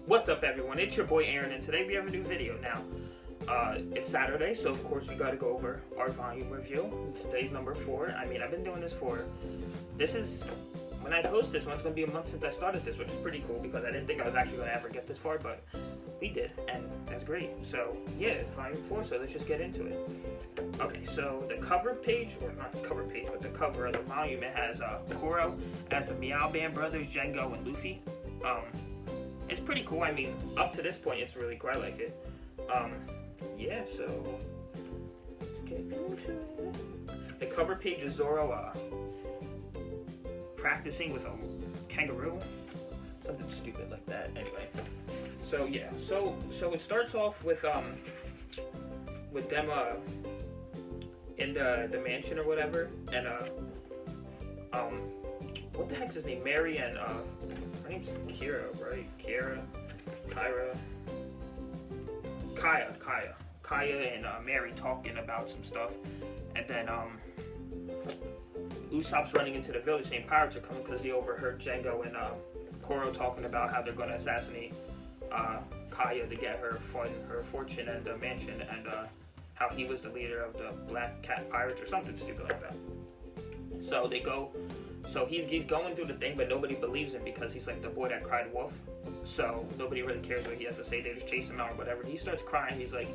What's up, everyone? It's your boy Aaron, and today we have a new video. Now, it's Saturday, so of course we gotta go over our volume review. Today's number 4. I mean, I've been doing this when I post this one, it's gonna be a month since I started this, which is pretty cool because I didn't think I was actually gonna ever get this far, but we did, and that's great. So yeah, it's volume 4, so let's just get into it. Okay, so the cover page, or not the cover page, but the cover of the volume, it has Koro as the Meow Band Brothers, Django, and Luffy. It's pretty cool. I mean, up to this point, it's really cool. I like it. Yeah, so let's get into it. The cover page is Zoro practicing with a kangaroo, something stupid like that. Anyway, so yeah, so it starts off with them in the mansion or whatever, and what the heck's his name? Mary and her name's Kira, right? Kaya and Mary talking about some stuff, and then Usopp's running into the village saying pirates are coming because he overheard Django and Koro talking about how they're going to assassinate Kaya to get her fortune and the mansion, and how he was the leader of the Black Cat Pirates or something stupid like that. So they go. So he's going through the thing, but nobody believes him because he's like the boy that cried wolf. So nobody really cares what he has to say. They just chase him out or whatever. He starts crying. He's like,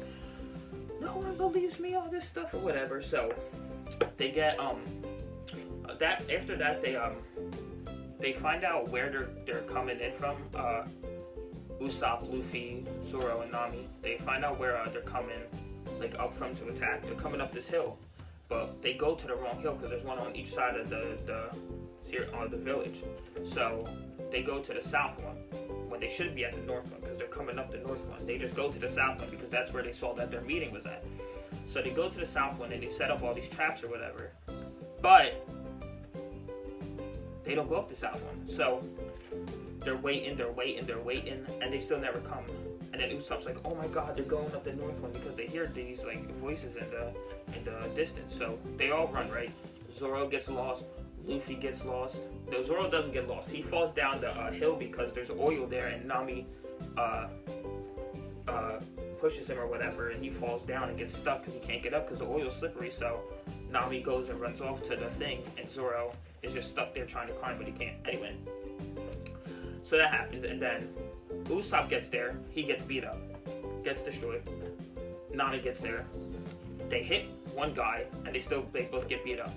no one believes me, all this stuff or whatever. So they get that after that they find out where they're coming in from. Usopp, Luffy, Zoro, and Nami. They find out where they're coming like up from to attack. They're coming up this hill, but they go to the wrong hill because there's one on each side of the village. So they go to the south one when they should be at the north one because they're coming up the north one. They just go to the south one because that's where they saw that their meeting was at. So they go to the south one and they set up all these traps or whatever. But they don't go up the south one. So they're waiting, and they still never come. And then Usopp's like, oh my god, they're going up the north one because they hear these like voices in the distance. So they all run, right? Zoro gets lost, Luffy gets lost. No, Zoro doesn't get lost. He falls down the hill because there's oil there, and Nami pushes him or whatever, and he falls down and gets stuck because he can't get up because the oil's slippery. So Nami goes and runs off to the thing, and Zoro is just stuck there trying to climb, but he can't. Anyway, so that happens, and then Usopp gets there. He gets beat up, gets destroyed. Nami gets there. They hit one guy, and they both get beat up.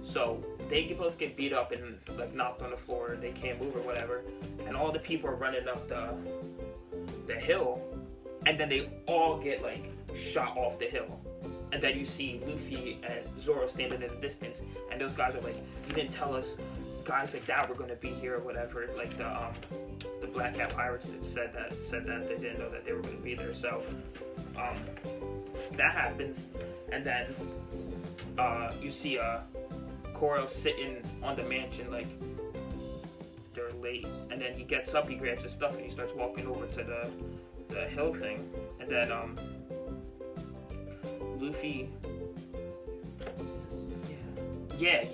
So they both get beat up and like knocked on the floor. They can't move or whatever. And all the people are running up the hill, and then they all get like shot off the hill. And then you see Luffy and Zoro standing in the distance, and those guys are like, "You didn't tell us guys like that were going to be here or whatever." Like the Black Cat Pirates said that they didn't know that they were going to be there. So that happens, and then you see Koro sitting on the mansion like they're late, and then he gets up, he grabs his stuff, and he starts walking over to the hill thing, and then Luffy, yeah.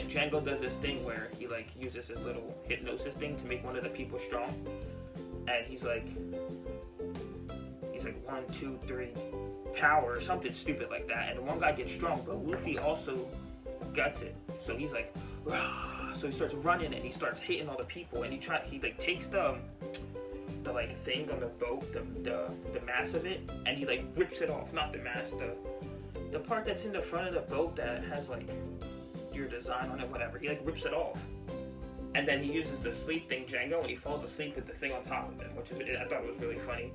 Django does this thing where he like uses his little hypnosis thing to make one of the people strong, and he's like 1, 2, 3, power or something stupid like that, and one guy gets strong, but Luffy also gets it, so he's like, rah! So he starts running and he starts hitting all the people, and he like takes the like thing on the boat, the mass of it, and he like rips it off. Not the mass, the part that's in the front of the boat that has like your design on it, whatever. He like rips it off, and then he uses the sleep thing, Django, and he falls asleep with the thing on top of him, which I thought was really funny.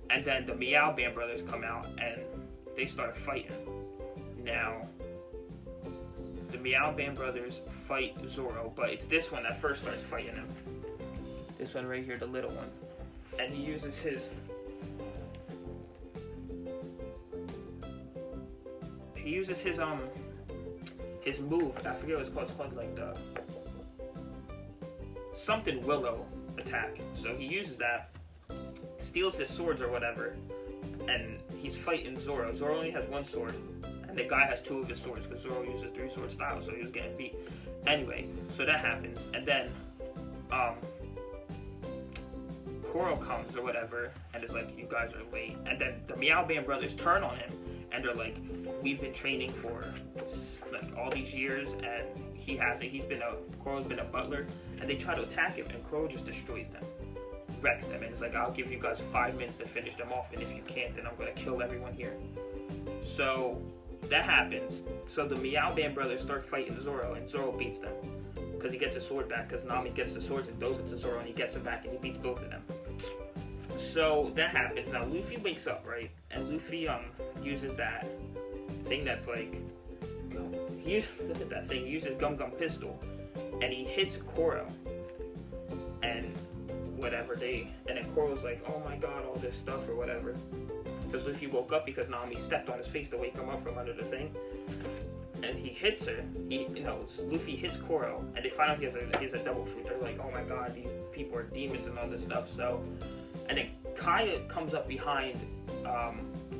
And then the Meow Band brothers come out and they start fighting. Now, the Meow Band brothers fight Zoro, but it's this one that first starts fighting him. This one right here, the little one. And he uses his move. I forget what it's called. It's called like the something willow attack. So he uses that, steals his swords or whatever, and he's fighting Zoro. Zoro only has one sword, and the guy has 2 of his swords because Zoro uses 3-sword style, so he was getting beat. Anyway, so that happens, and then Koro comes or whatever, and is like, you guys are late. And then the Meow Band brothers turn on him, and they're like, we've been training for like all these years, and he hasn't. Koro's been a butler, and they try to attack him, and Koro just destroys them, wrecks them, and it's like, I'll give you guys 5 minutes to finish them off, and if you can't, then I'm gonna kill everyone here. So that happens. So the Meow Band brothers start fighting Zoro, and Zoro beats them because he gets his sword back, because Nami gets the swords and throws it to Zoro, and he gets it back, and he beats both of them. So that happens. Now Luffy wakes up, right? And Luffy uses that thing that's like, look at that thing. He uses Gum Gum Pistol, and he hits Koro, and whatever and then Koro's like, oh my god, all this stuff or whatever, because Luffy woke up because Nami stepped on his face to wake him up from under the thing, and he hits her. Luffy hits Koro, and they find out he has a double fruit. They're like, oh my god, these people are demons and all this stuff. So, and then Kaya comes up behind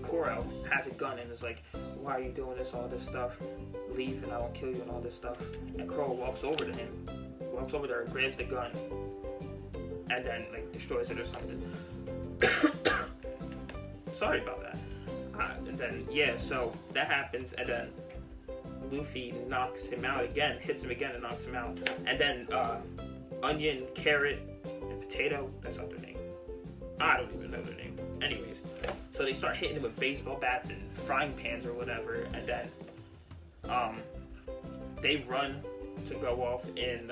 Koro, has a gun, and is like, why are you doing this, all this stuff? Leave and I won't kill you and all this stuff. And Koro walks over to her, grabs the gun, and then like destroys it or something. Sorry about that. And then so that happens, and then Luffy knocks him out again, hits him again and knocks him out. And then Onion, Carrot, and Potato, that's not their name. I don't even know their name. Anyways, so they start hitting him with baseball bats and frying pans or whatever, and then they run to go off and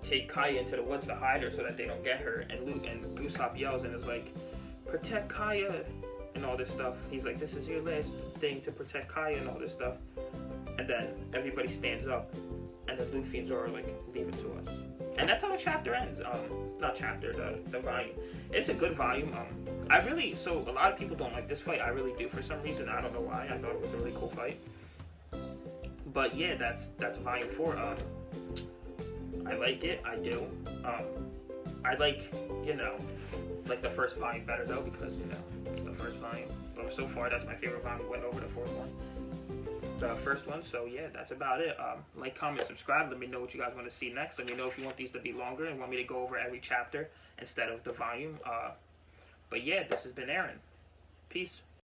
take Kaya into the woods to hide her so that they don't get her. And Usopp yells and is like, protect Kaya and all this stuff. He's like, this is your last thing to protect Kaya and all this stuff. And then everybody stands up, and then Luffy and Zoro are like, leave it to us. And that's how the chapter ends. The volume. It's a good volume. So a lot of people don't like this fight. I really do for some reason. I don't know why. I thought it was a really cool fight. But yeah, that's volume 4. I like it. I do. I like the first volume better though, because it's the first volume. But so far, that's my favorite volume. Went over the first one. So yeah, that's about it. Like, comment, subscribe. Let me know what you guys want to see next. Let me know if you want these to be longer and want me to go over every chapter instead of the volume. But yeah, this has been Aaron. Peace.